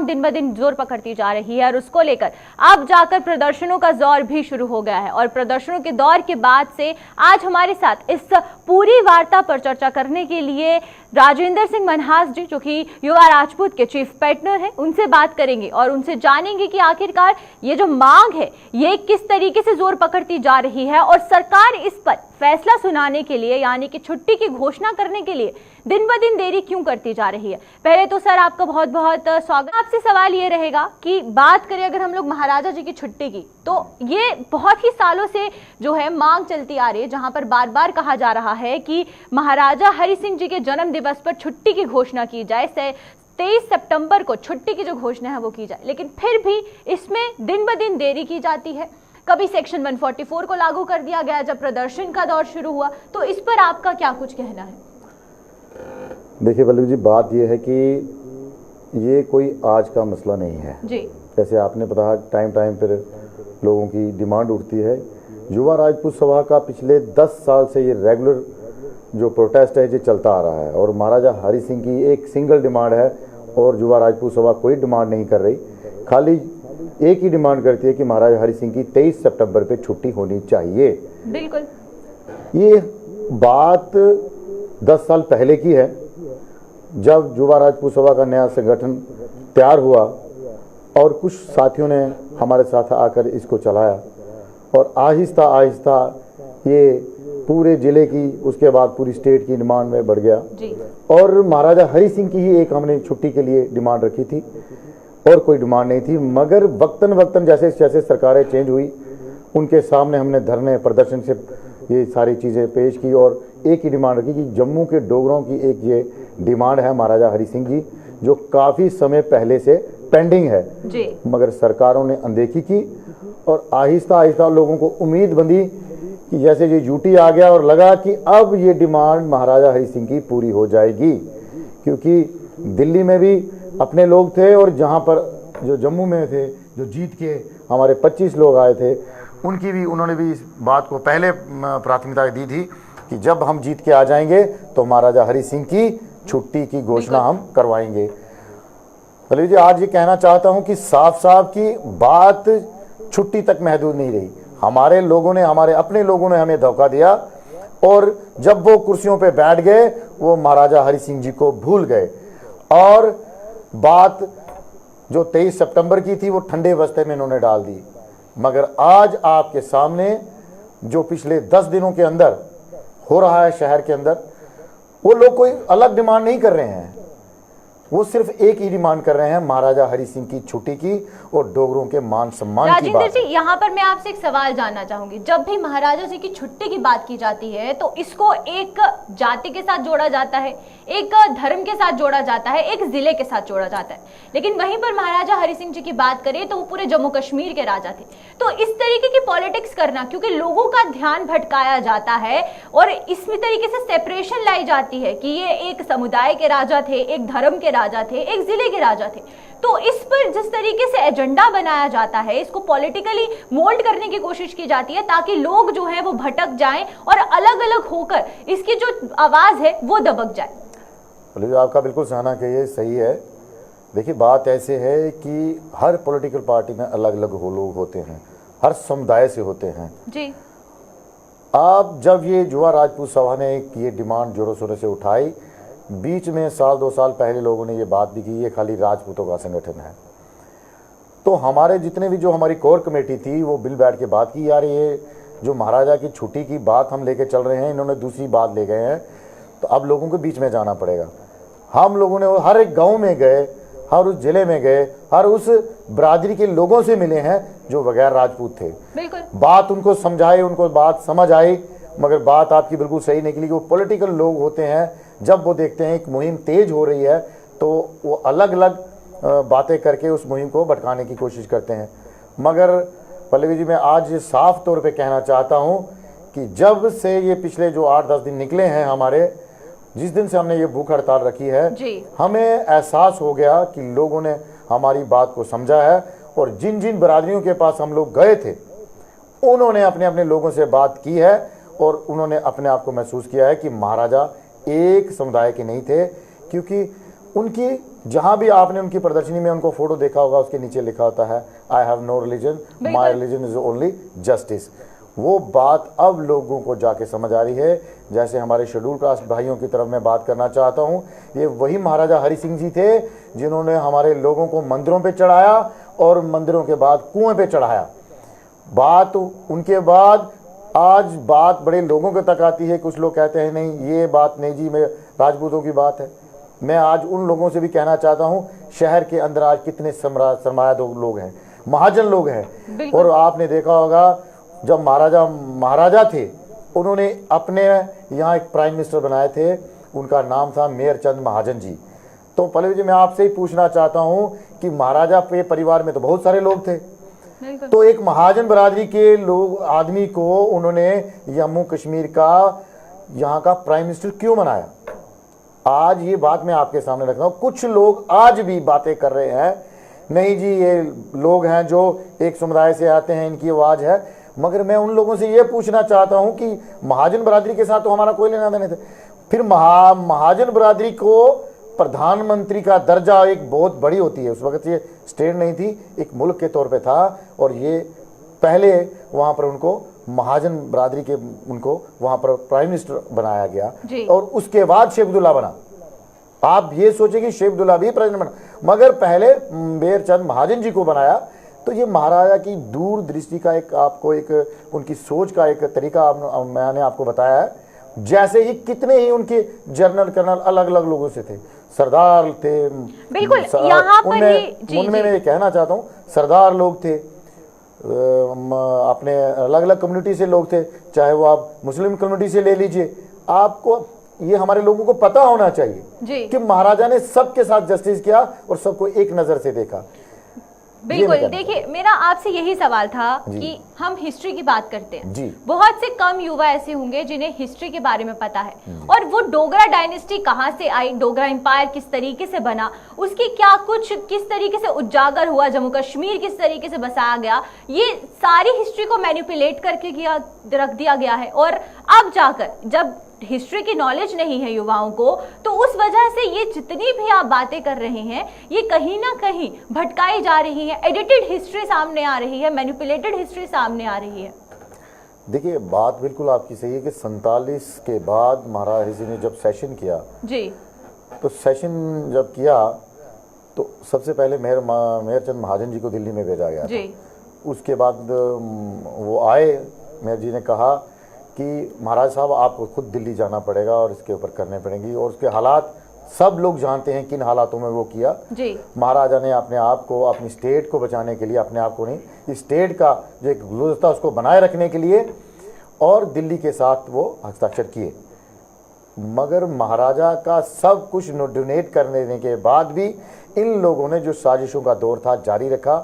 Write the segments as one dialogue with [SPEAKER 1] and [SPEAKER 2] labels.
[SPEAKER 1] मांग दिन ब दिन जोर पकड़ती जा रही है और उसको लेकर अब जाकर प्रदर्शनों का दौर भी शुरू हो गया है। और प्रदर्शनों के दौर के बाद से आज हमारे साथ इस पूरी वार्ता पर चर्चा करने के लिए राजेंद्र सिंह मनहास जी, जो कि युवा राजपूत के चीफ पैटर्नर हैं, उनसे बात करेंगे और उनसे जानेंगे कि आखिरकार ये जो मांग है ये किस तरीके से जोर पकड़ती जा रही है और सरकार इस पर फैसला सुनाने के लिए यानी कि छुट्टी की घोषणा करने के लिए दिन ब दिन देरी क्यों करती जा रही है। पहले तो सर आपका बहुत बहुत स्वागत। आपसे सवाल ये रहेगा कि बात करें अगर हम लोग महाराजा जी की छुट्टी की, तो ये बहुत ही सालों से जो है मांग चलती आ रही है, जहां पर बार बार कहा जा रहा है कि महाराजा हरि सिंह जी के जन्म दिवस पर छुट्टी की घोषणा की जाए, 23 सितंबर को छुट्टी की जो घोषणा है वो की जाए, लेकिन फिर भी इसमें दिन ब दिन देरी की जाती है। कभी सेक्शन 144 को लागू कर दिया गया जब प्रदर्शन का दौर शुरू हुआ, तो इस पर आपका क्या कुछ कहना है?
[SPEAKER 2] देखिए पल्लवी जी, बात यह है कि ये कोई आज का मसला नहीं है
[SPEAKER 1] जी।
[SPEAKER 2] जैसे आपने बताया, टाइम टाइम पर लोगों की डिमांड उठती है। युवा राजपूत सभा का पिछले 10 साल से ये रेगुलर जो प्रोटेस्ट है ये चलता आ रहा है और महाराजा हरि सिंह की एक सिंगल डिमांड है और युवा राजपूत सभा कोई डिमांड नहीं कर रही, खाली एक ही डिमांड करती है कि महाराजा हरि सिंह की 23 सितंबर पे छुट्टी होनी चाहिए।
[SPEAKER 1] बिल्कुल।
[SPEAKER 2] ये बात 10 साल पहले की है, जब युवा राजपूत सभा का नया संगठन तैयार हुआ और कुछ साथियों ने हमारे साथ आकर इसको चलाया और आहिस्ता आहिस्ता ये पूरे जिले की, उसके बाद पूरी स्टेट की डिमांड में बढ़ गया
[SPEAKER 1] जी।
[SPEAKER 2] और महाराजा हरि सिंह की ही एक हमने छुट्टी के लिए डिमांड रखी थी और कोई डिमांड नहीं थी। मगर वक्तन वक्तन जैसे जैसे सरकारें चेंज हुई, उनके सामने हमने धरने प्रदर्शन से ये सारी चीज़ें पेश की और एक ही डिमांड रखी कि जम्मू के डोगरों की एक ये डिमांड है महाराजा हरि सिंह जी, जो काफ़ी समय पहले से पेंडिंग है
[SPEAKER 1] जी।
[SPEAKER 2] मगर सरकारों ने अनदेखी की और आहिस्ता आहिस्ता लोगों को उम्मीद बंधी कि जैसे ये यूटी आ गया और लगा कि अब ये डिमांड महाराजा हरि सिंह की पूरी हो जाएगी, क्योंकि दिल्ली में भी अपने लोग थे और जहाँ पर जो जम्मू में थे, जो जीत के हमारे 25 लोग आए थे, उनकी भी उन्होंने भी इस बात को पहले प्राथमिकता दी थी कि जब हम जीत के आ जाएंगे तो महाराजा हरि सिंह की छुट्टी की घोषणा हम करवाएंगे। पल्लवी जी, आज ये कहना चाहता हूँ कि साफ साफ की बात छुट्टी तक महदूद नहीं रही। हमारे लोगों ने, हमारे अपने लोगों ने हमें धोखा दिया और जब वो कुर्सियों पे बैठ गए वो महाराजा हरि सिंह जी को भूल गए और बात जो 23 सितंबर की थी वो ठंडे बस्ते में इन्होंने डाल दी। मगर आज आपके सामने जो पिछले 10 दिनों के अंदर हो रहा है शहर के अंदर, वो लोग कोई अलग डिमांड नहीं कर रहे हैं, वो सिर्फ एक ही डिमांड कर रहे हैं, महाराजा हरि सिंह की छुट्टी की और डोगरों के मान सम्मान की बात।
[SPEAKER 1] राजेंद्र जी, यहाँ पर मैं आपसे एक सवाल जानना चाहूंगी। जब भी महाराजा जी की छुट्टी की बात की जाती है तो इसको एक जाति के साथ जोड़ा जाता है, एक धर्म के साथ जोड़ा जाता है, एक जिले के साथ जोड़ा जाता है, लेकिन वहीं पर महाराजा हरि सिंह जी की बात करें तो वो पूरे जम्मू कश्मीर के राजा थे। तो इस तरीके की पॉलिटिक्स करना, क्योंकि लोगों का ध्यान भटकाया जाता है और इस तरीके से सेपरेशन लाई जाती है कि ये एक समुदाय के राजा थे, एक धर्म के राजा थे, एक जिले के राजा थे, तो इस पर जिस तरीके से एजेंडा बनाया जाता है, इसको पॉलिटिकली मोल्ड करने की कोशिश की जाती है ताकि लोग जो है वो भटक जाएं और अलग अलग होकर इसकी जो आवाज है वो दबक जाए।
[SPEAKER 2] आपका बिल्कुल सहना कि ये सही है। देखिए, बात ऐसे है कि हर पॉलिटिकल पार्टी में अलग अलग लोग होते हैं, हर समुदाय से होते हैं
[SPEAKER 1] जी।
[SPEAKER 2] आप जब ये युवा राजपूत सभा ने ये डिमांड जोरों शोरों से उठाई, बीच में साल 2 साल पहले लोगों ने ये बात भी की ये खाली राजपूतों का संगठन है, तो हमारे जितने भी जो हमारी कोर कमेटी थी वो बिल बैठ के बात की, यार ये जो महाराजा की छुट्टी की बात हम लेके चल रहे हैं, इन्होंने दूसरी बात ले गए हैं, तो अब लोगों को बीच में जाना पड़ेगा। हम लोगों ने हर एक गाँव में गए, हर उस जिले में गए, हर उस बरादरी के लोगों से मिले हैं जो बगैर राजपूत थे,
[SPEAKER 1] बिल्कुल
[SPEAKER 2] बात उनको समझाई, उनको बात समझ आई, मगर बात आपकी बिल्कुल सही निकली कि वो पॉलिटिकल लोग होते हैं, जब वो देखते हैं एक मुहिम तेज हो रही है तो वो अलग अलग बातें करके उस मुहिम को भटकाने की कोशिश करते हैं। मगर पल्लवी जी, मैं आज साफ तौर पे कहना चाहता हूँ कि जब से ये पिछले जो 8-10 दिन निकले हैं हमारे, जिस दिन से हमने ये भूख हड़ताल रखी है
[SPEAKER 1] जी,
[SPEAKER 2] हमें एहसास हो गया कि लोगों ने हमारी बात को समझा है और जिन जिन बरादरियों के पास हम लोग गए थे उन्होंने अपने अपने लोगों से बात की है और उन्होंने अपने आप को महसूस किया है कि महाराजा एक समुदाय के नहीं थे, क्योंकि उनकी जहां भी आपने उनकी प्रदर्शनी में उनको फोटो देखा होगा, उसके नीचे लिखा होता है I have no religion, my religion is only justice. वो बात अब लोगों को जाके समझ आ रही है। जैसे हमारे शेड्यूल कास्ट भाइयों की तरफ मैं बात करना चाहता हूँ, ये वही महाराजा हरि सिंह जी थे जिन्होंने हमारे लोगों को मंदिरों पे चढ़ाया और मंदिरों के बाद कुएं पे चढ़ाया। बात उनके बाद आज बात बड़े लोगों के तक आती है। कुछ लोग कहते हैं नहीं ये बात नहीं जी, मैं राजपूतों की बात है। मैं आज उन लोगों से भी कहना चाहता हूँ, शहर के अंदर आज कितने सरमायादार लोग हैं, महाजन लोग हैं। और आपने देखा होगा जब महाराजा थे, उन्होंने अपने यहाँ एक प्राइम मिनिस्टर बनाए थे, उनका नाम था मेयर चंद महाजन जी। तो पल्लवी जी, मैं आपसे ही पूछना चाहता हूँ कि महाराजा के परिवार में तो बहुत सारे लोग थे, तो एक महाजन बरादरी के लोग आदमी को उन्होंने जम्मू कश्मीर का यहाँ का प्राइम मिनिस्टर क्यों बनाया? आज ये बात मैं आपके सामने रख रहा हूँ। कुछ लोग आज भी बातें कर रहे हैं, नहीं जी ये लोग हैं जो एक समुदाय से आते हैं, इनकी आवाज है। मगर मैं उन लोगों से ये पूछना चाहता हूं कि महाजन बरादरी के साथ तो हमारा कोई लेना देना था। फिर महाजन बरादरी को प्रधानमंत्री का दर्जा एक बहुत बड़ी होती है, उस वक्त ये स्टेट नहीं थी, एक मुल्क के तौर पे था। और ये पहले वहां पर उनको महाजन बरादरी के उनको वहां पर प्राइम मिनिस्टर बनाया गया और उसके बाद शेख अब्दुल्ला बना। आप ये सोचे कि शेख अब्दुल्ला भी प्रेसिडेंट बना, मगर पहले मेयर चंद महाजन जी को बनाया। तो ये महाराजा की दूरदृष्टि का एक आपको एक उनकी सोच का एक तरीका मैंने आपको बताया है। जैसे ही कितने ही उनके जनरल कर्नल अलग अलग लोगों से थे, सरदार थे,
[SPEAKER 1] बिल्कुल यहाँ पर
[SPEAKER 2] उनमें मैं कहना चाहता हूँ सरदार लोग थे, अपने अलग अलग कम्युनिटी से लोग थे, चाहे वो आप मुस्लिम कम्युनिटी से ले लीजिए। आपको ये हमारे लोगों को पता होना चाहिए कि महाराजा ने सबके साथ जस्टिस किया और सबको एक नजर से देखा।
[SPEAKER 1] बिल्कुल, देखिए मेरा आपसे यही सवाल था कि हम हिस्ट्री की बात करते हैं, बहुत से कम युवा ऐसे होंगे जिन्हें हिस्ट्री के बारे में पता है, और वो डोगरा डायनेस्टी कहां से आई, डोगरा एम्पायर किस तरीके से बना, उसकी क्या कुछ किस तरीके से उजागर हुआ, जम्मू कश्मीर किस तरीके से बसाया गया, ये सारी हिस्ट्री को मैनिपुलेट करके रख दिया गया है। और अब जाकर जब हिस्ट्री की नॉलेज नहीं है युवाओं को, तो उस वजह से ये जितनी भी आप बातें कर रहे हैं ये कहीं ना कहीं भटकाई जा रही है, एडिटेड हिस्ट्री सामने आ रही है, मैनिपुलेटेड हिस्ट्री सामने आ रही है।
[SPEAKER 2] देखिए बात बिल्कुल आपकी सही है कि 47 के बाद महाराजा हरि सिंह ने जब सेशन किया जी, तो सेशन जब किया तो सबसे पहले मेयर चंद महाजन जी को दिल्ली में भेजा गया जी। उसके बाद वो आए, मेयर जी ने कहा कि महाराज साहब आपको खुद दिल्ली जाना पड़ेगा और इसके ऊपर करने पड़ेंगी। और उसके हालात सब लोग जानते हैं किन हालातों में वो किया जी। महाराजा ने अपने आप को, अपनी स्टेट को बचाने के लिए, अपने आप को नहीं, इस स्टेट का जो एक ग्लोज था उसको बनाए रखने के लिए और दिल्ली के साथ वो हस्ताक्षर किए। मगर महाराजा का सब कुछ डोनेट करने के बाद भी इन लोगों ने जो साजिशों का दौर था जारी रखा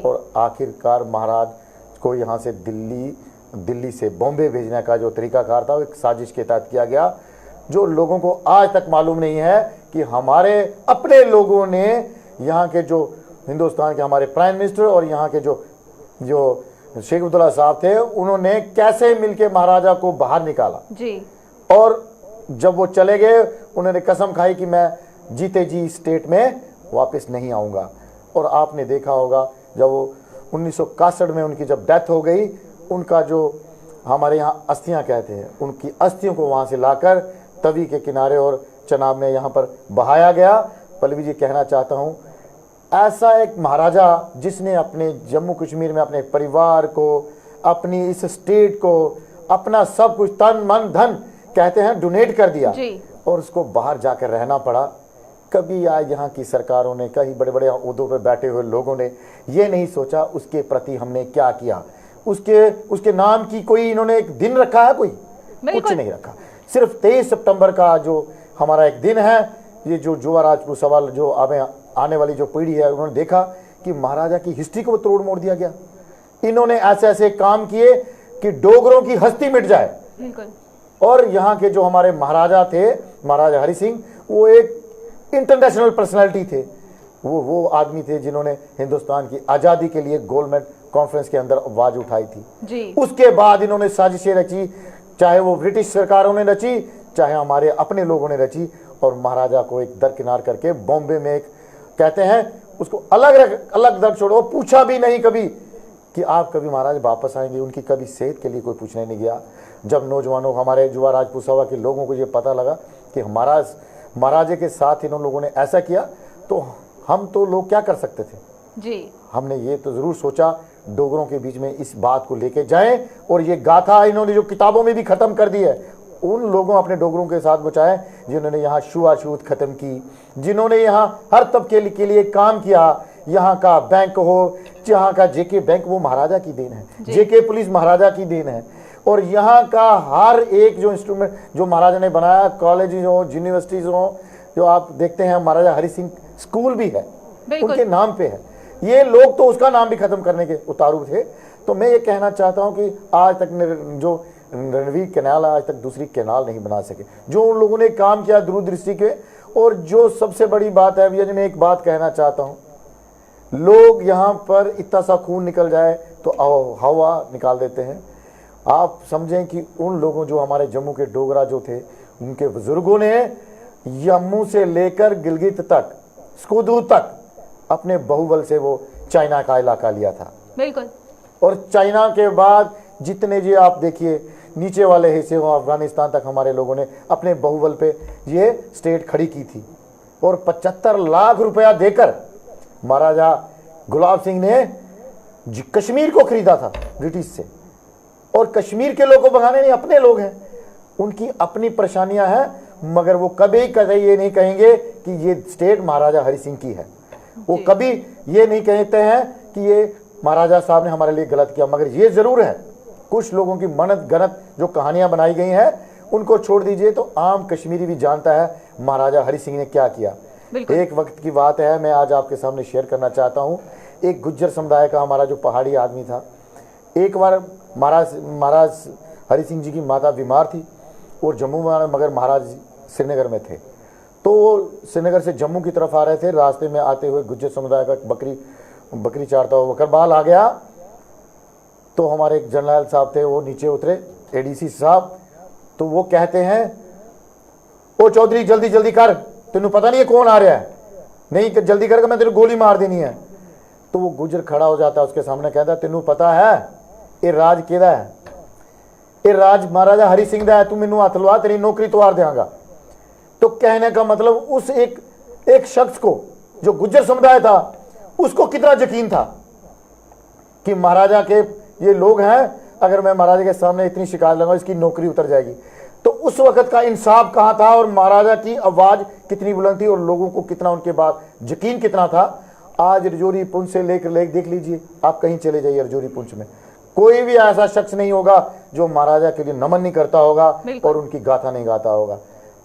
[SPEAKER 2] और आखिरकार महाराज को यहाँ से दिल्ली से बॉम्बे भेजने का जो तरीकाकार था वो एक साजिश के तहत किया गया, जो लोगों को आज तक मालूम नहीं है कि हमारे अपने लोगों ने यहाँ के जो हिंदुस्तान के हमारे प्राइम मिनिस्टर और यहाँ के जो शेख अब्दुल्ला साहब थे, उन्होंने कैसे मिलके महाराजा को बाहर निकाला जी। और जब वो चले गए उन्होंने कसम खाई कि मैं जीते जी स्टेट में वापस नहीं आऊँगा। और आपने देखा होगा जब वो 1961 में उनकी जब डेथ हो गई, उनका जो हमारे यहाँ अस्थियां कहते हैं, उनकी अस्थियों को वहाँ से लाकर तवी के किनारे और चनाब में यहाँ पर बहाया गया। पल्लवी जी कहना चाहता हूँ, ऐसा एक महाराजा जिसने अपने जम्मू कश्मीर में अपने परिवार को, अपनी इस स्टेट को, अपना सब कुछ तन मन धन कहते हैं डोनेट कर दिया और उसको बाहर जाकर रहना पड़ा। कभी आज यहाँ की सरकारों ने, कई बड़े बड़े ओहदों पर बैठे हुए लोगों ने ये नहीं सोचा उसके प्रति हमने क्या किया, उसके नाम की कोई इन्होंने एक दिन रखा है, कोई कुछ नहीं रखा। सिर्फ 23 सितंबर का जो हमारा एक दिन है, ये जो जुआ राजपूत सवाल जो आने वाली जो पीढ़ी है, उन्होंने देखा कि महाराजा की हिस्ट्री को तोड़ मोड़ दिया गया। इन्होंने ऐसे ऐसे काम किए कि डोगरों की हस्ती मिट जाए। और यहाँ के जो हमारे महाराजा थे, महाराजा हरि सिंह, वो एक इंटरनेशनल पर्सनैलिटी थे। वो आदमी थे जिन्होंने हिंदुस्तान की आज़ादी के लिए गोलमेज कॉन्फ्रेंस के अंदर आवाज उठाई थी जी। उसके बाद इन्होंने साजिशें रची, चाहे वो ब्रिटिश सरकारों ने रची, चाहे हमारे अपने लोगों ने रची, और महाराजा को एक दरकिनार करके बॉम्बे में एक कहते हैं उसको अलग रख छोड़ो, पूछा भी नहीं कभी कि आप कभी महाराज वापस आएंगे। उनकी कभी सेहत के लिए कोई पूछने नहीं गया। जब नौजवानों हमारे जुआ राजपूत सभा के लोगों को ये पता लगा कि महाराजे के साथ इन लोगों ने ऐसा किया, तो हम तो लोग क्या कर सकते थे
[SPEAKER 1] जी।
[SPEAKER 2] हमने ये तो जरूर सोचा डोगरों के बीच में इस बात को लेके जाएं, और ये गाथा इन्होंने जो किताबों में भी खत्म कर दी है, उन लोगों अपने डोगरों के साथ बचाए जिन्होंने यहाँ छुआछूत खत्म की, जिन्होंने यहाँ हर तबके के लिए काम किया। यहाँ का बैंक हो, यहाँ का जेके बैंक वो महाराजा की देन है, जेके पुलिस महाराजा की देन है। और यहाँ का हर एक जो इंस्ट्रूमेंट जो महाराजा ने बनाया, कॉलेज हो, यूनिवर्सिटीज हो, जो आप देखते हैं महाराजा हरि सिंह स्कूल भी है उनके नाम पे है। ये लोग तो उसका नाम भी खत्म करने के उतारू थे। तो मैं ये कहना चाहता हूँ कि आज तक जो रणवीर कैनाल आज तक दूसरी कैनाल नहीं बना सके, जो उन लोगों ने काम किया दूरदृष्टि के। और जो सबसे बड़ी बात है भैया जी, मैं एक बात कहना चाहता हूँ, लोग यहाँ पर इतना सा खून निकल जाए तो हवा निकाल देते हैं। आप समझें कि उन लोगों जो हमारे जम्मू के डोगरा जो थे, उनके बुजुर्गों ने जम्मू से लेकर गिलगित तक, स्कूदू तक अपने बाहुबल से वो चाइना का इलाका लिया था।
[SPEAKER 1] बिल्कुल।
[SPEAKER 2] और चाइना के बाद जितने जी आप देखिए नीचे वाले हिस्से हो, अफगानिस्तान तक हमारे लोगों ने अपने बाहुबल पे ये स्टेट खड़ी की थी। और 75 लाख रुपया देकर महाराजा गुलाब सिंह ने कश्मीर को खरीदा था ब्रिटिश से। और कश्मीर के लोगों को भगाने नहीं, अपने लोग हैं, उनकी अपनी परेशानियां हैं, मगर वो कभी ये नहीं कहेंगे कि ये स्टेट महाराजा हरि सिंह की है। वो कभी ये नहीं कहते हैं कि ये महाराजा साहब ने हमारे लिए गलत किया। मगर ये जरूर है, कुछ लोगों की मनत गणत जो कहानियां बनाई गई हैं उनको छोड़ दीजिए, तो आम कश्मीरी भी जानता है महाराजा हरि सिंह ने क्या किया। एक वक्त की बात है, मैं आज आपके सामने शेयर करना चाहता हूँ। एक गुज्जर समुदाय का हमारा जो पहाड़ी आदमी था, एक बार महाराज हरि सिंह जी की माता बीमार थी और जम्मू में, मगर महाराज श्रीनगर में थे। तो वो श्रीनगर से जम्मू की तरफ आ रहे थे। रास्ते में आते हुए गुज्जर समुदाय का बकरी चारता हुआ बकरबाल आ गया। तो हमारे एक जनरल साहब थे, वो नीचे उतरे, एडीसी साहब। तो वो कहते हैं, ओ चौधरी जल्दी जल्दी कर, तेनू पता नहीं है कौन आ रहा है, नहीं जल्दी करके मैं तेरे गोली मार देनी है। तो वो गुज्जर खड़ा हो जाता है उसके सामने, कहता तेनू पता है ये राज केदा है? ये राज महाराजा हरि सिंह दा है, तू मैनू हथ लवा, तेरी नौकरी तोड़ देंगा। तो कहने का मतलब उस एक शख्स को जो गुज्जर समुदाय था उसको कितना यकीन था कि महाराजा के ये लोग हैं, अगर मैं महाराजा के सामने इतनी शिकायत लगाऊं इसकी नौकरी उतर जाएगी। तो उस वक्त का इंसाफ कहाँ था और महाराजा की आवाज कितनी बुलंद थी और लोगों को कितना उनके बाद यकीन कितना था। आज रजौरी पुंछ से लेकर देख लीजिए, आप कहीं चले जाइए रजौरी पुंछ में, कोई भी ऐसा शख्स नहीं होगा जो महाराजा के लिए नमन नहीं करता होगा और उनकी गाथा नहीं गाता होगा।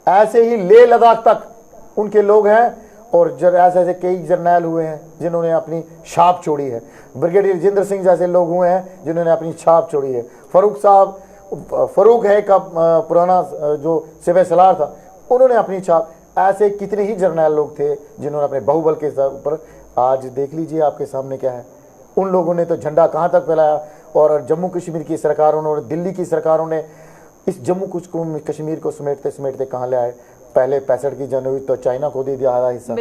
[SPEAKER 2] ऐसे ही लेह लद्दाख तक उनके लोग हैं। और ऐसे ऐसे कई जर्नैल हुए हैं जिन्होंने अपनी छाप छोड़ी है। ब्रिगेडियर राजेंद्र सिंह जैसे लोग हुए हैं जिन्होंने अपनी छाप छोड़ी है। फरूक है का पुराना जो सिविल सलार था, उन्होंने अपनी छाप। ऐसे कितने ही जर्नैल लोग थे जिन्होंने अपने बाहुबल के ऊपर, आज देख लीजिए आपके सामने क्या है। उन लोगों ने तो झंडा कहाँ तक फैलाया। और जम्मू कश्मीर की सरकारों ने और दिल्ली की सरकारों ने इस जम्मू कश्मीर को समेटते समेटते कहाँ ले आए। पहले 65 की जंग हुई तो चाइना को दे दिया आधा हिस्सा,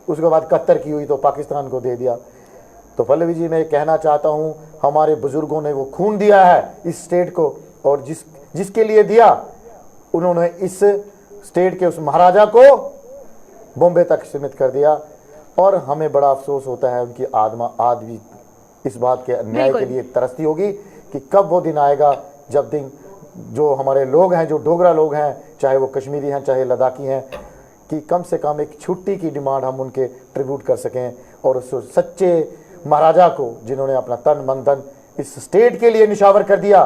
[SPEAKER 2] उसके बाद 71 की हुई तो पाकिस्तान को दे दिया। तो पल्लवी जी मैं कहना चाहता हूँ, हमारे बुजुर्गों ने वो खून दिया है इस स्टेट को, और जिसके लिए दिया उन्होंने इस स्टेट के उस महाराजा को बॉम्बे तक सीमित कर दिया। और हमें बड़ा अफसोस होता है, उनकी आत्मा आज भी इस बात के अन्याय के लिए तरसती होगी कि कब वो दिन आएगा जब दिन जो हमारे लोग हैं, जो डोगरा लोग हैं, चाहे वो कश्मीरी हैं चाहे लद्दाखी हैं, कि कम से कम एक छुट्टी की डिमांड हम उनके ट्रिब्यूट कर सकें। और उस सच्चे महाराजा को जिन्होंने अपना तन मन धन इस स्टेट के लिए निशावर कर दिया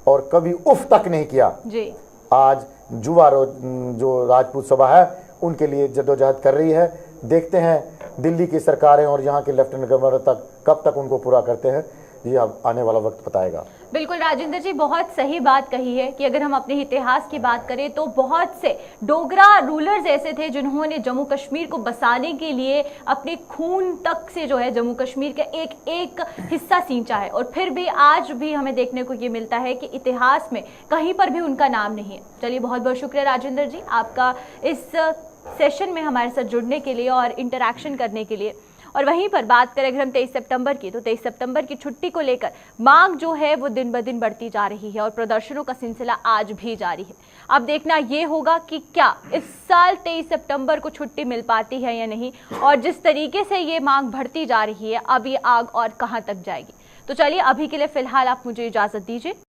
[SPEAKER 2] और कभी उफ तक नहीं किया जी। आज जुआ जो राजपूत सभा है उनके लिए जद्दोजहद कर रही है। देखते हैं दिल्ली की सरकारें और यहाँ के लेफ्टिनेंट गवर्नर तक कब तक उनको पूरा करते हैं। जी अब आने वाला वक्त बताएगा।
[SPEAKER 1] बिल्कुल राजेंद्र जी, बहुत सही बात कही है कि अगर हम अपने इतिहास की बात करें तो बहुत से डोगरा रूलर्स ऐसे थे जिन्होंने जम्मू कश्मीर को बसाने के लिए अपने खून तक से जो है जम्मू कश्मीर का एक एक हिस्सा सींचा है, और फिर भी आज भी हमें देखने को ये मिलता है कि इतिहास में कहीं पर भी उनका नाम नहीं है। चलिए, बहुत बहुत शुक्रिया राजेंद्र जी आपका इस सेशन में हमारे साथ जुड़ने के लिए और इंटरैक्शन करने के लिए। और वहीं पर बात करें अगर हम 23 सितंबर की, तो 23 सितंबर की छुट्टी को लेकर मांग जो है वो दिन ब दिन बढ़ती जा रही है और प्रदर्शनों का सिलसिला आज भी जारी है। अब देखना ये होगा कि क्या इस साल 23 सितंबर को छुट्टी मिल पाती है या नहीं, और जिस तरीके से ये मांग बढ़ती जा रही है अब ये आग और कहां तक जाएगी। तो चलिए, अभी के लिए फिलहाल आप मुझे इजाजत दीजिए।